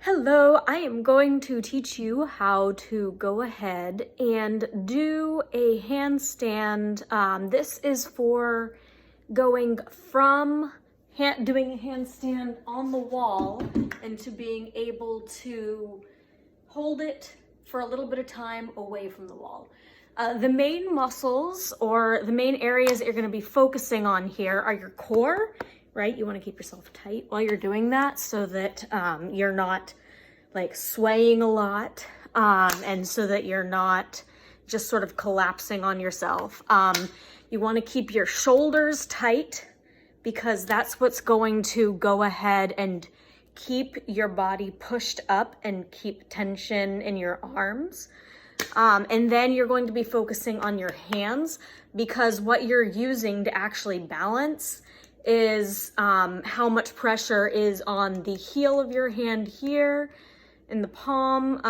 Hello, I am going to teach you how to go ahead and do a handstand. This is for going from doing a handstand on the wall and to being able to hold it for a little bit of time away from the wall. The main muscles or the main areas that you're going to be focusing on here are your core, right? You want to keep yourself tight while you're doing that so that you're not like swaying a lot and so that you're not just sort of collapsing on yourself. You want to keep your shoulders tight because that's what's going to go ahead and keep your body pushed up and keep tension in your arms. And then you're going to be focusing on your hands because what you're using to actually balance is how much pressure is on the heel of your hand here in the palm,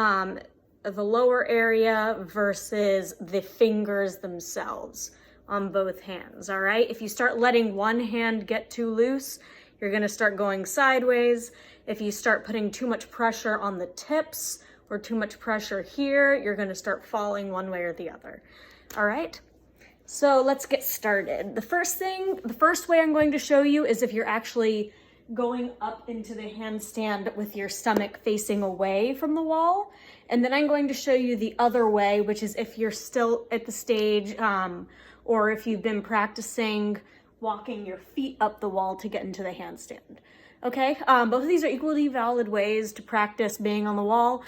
the lower area versus the fingers themselves on both hands, all right? If you start letting one hand get too loose, you're gonna start going sideways. If you start putting too much pressure on the tips or too much pressure here, you're gonna start falling one way or the other, all right? So let's get started. The first way I'm going to show you is if you're actually going up into the handstand with your stomach facing away from the wall. And then I'm going to show you the other way, which is if you're still at the stage or if you've been practicing walking your feet up the wall to get into the handstand. Okay, both of these are equally valid ways to practice being on the wall,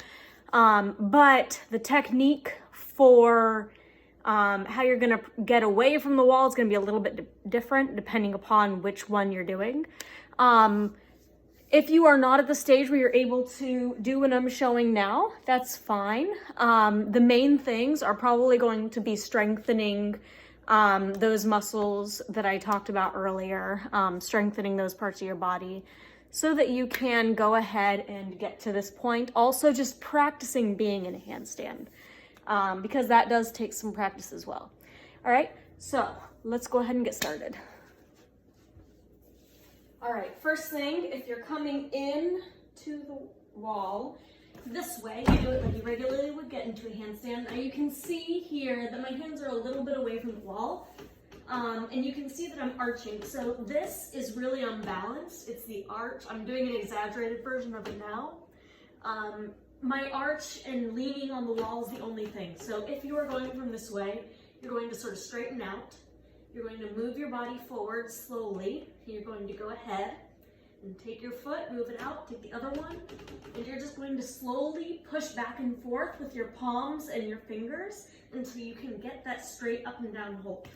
but the technique for how you're gonna get away from the wall is gonna be a little bit different depending upon which one you're doing. If you are not at the stage where you're able to do what I'm showing now, that's fine. The main things are probably going to be strengthening those muscles that I talked about earlier, strengthening those parts of your body so that you can go ahead and get to this point. Also just practicing being in a handstand because that does take some practice as well. All right, so let's go ahead and get started. All right, first thing, if you're coming in to the wall this way, you do it like you regularly would get into a handstand. Now you can see here that my hands are a little bit away from the wall, and you can see that I'm arching. So this is really unbalanced. It's the arch. I'm doing an exaggerated version of it now. My arch and leaning on the wall is the only thing. So if you are going from this way, you're going to sort of straighten out. You're going to move your body forward slowly. You're going to go ahead and take your foot, move it out, take the other one, and you're just going to slowly push back and forth with your palms and your fingers until you can get that straight up and down hold.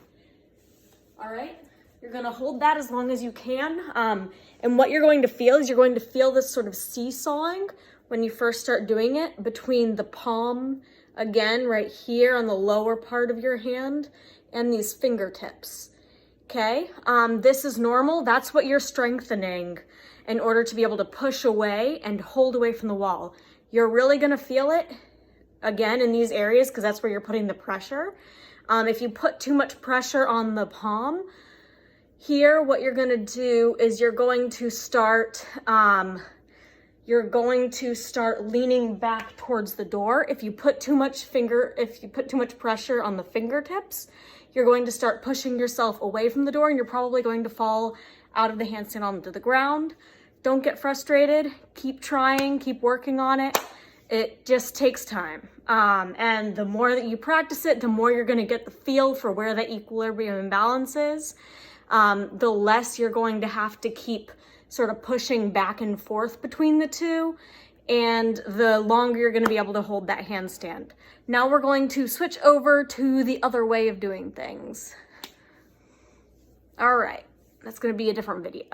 All right? You're gonna hold that as long as you can. And what you're going to feel is you're going to feel this sort of seesawing when you first start doing it between the palm, again, right here on the lower part of your hand, and these fingertips, okay? This is normal. That's what you're strengthening in order to be able to push away and hold away from the wall. You're really gonna feel it, again, in these areas because that's where you're putting the pressure. If you put too much pressure on the palm, here what you're gonna do is you're going to start leaning back towards the door. If you put too much pressure on the fingertips, you're going to start pushing yourself away from the door and you're probably going to fall out of the handstand onto the ground. Don't get frustrated. Keep trying, keep working on it. It just takes time. And the more that you practice it, the more you're gonna get the feel for where that equilibrium and balance is. The less you're going to have to keep sort of pushing back and forth between the two, and the longer you're gonna be able to hold that handstand. Now we're going to switch over to the other way of doing things. All right, that's gonna be a different video.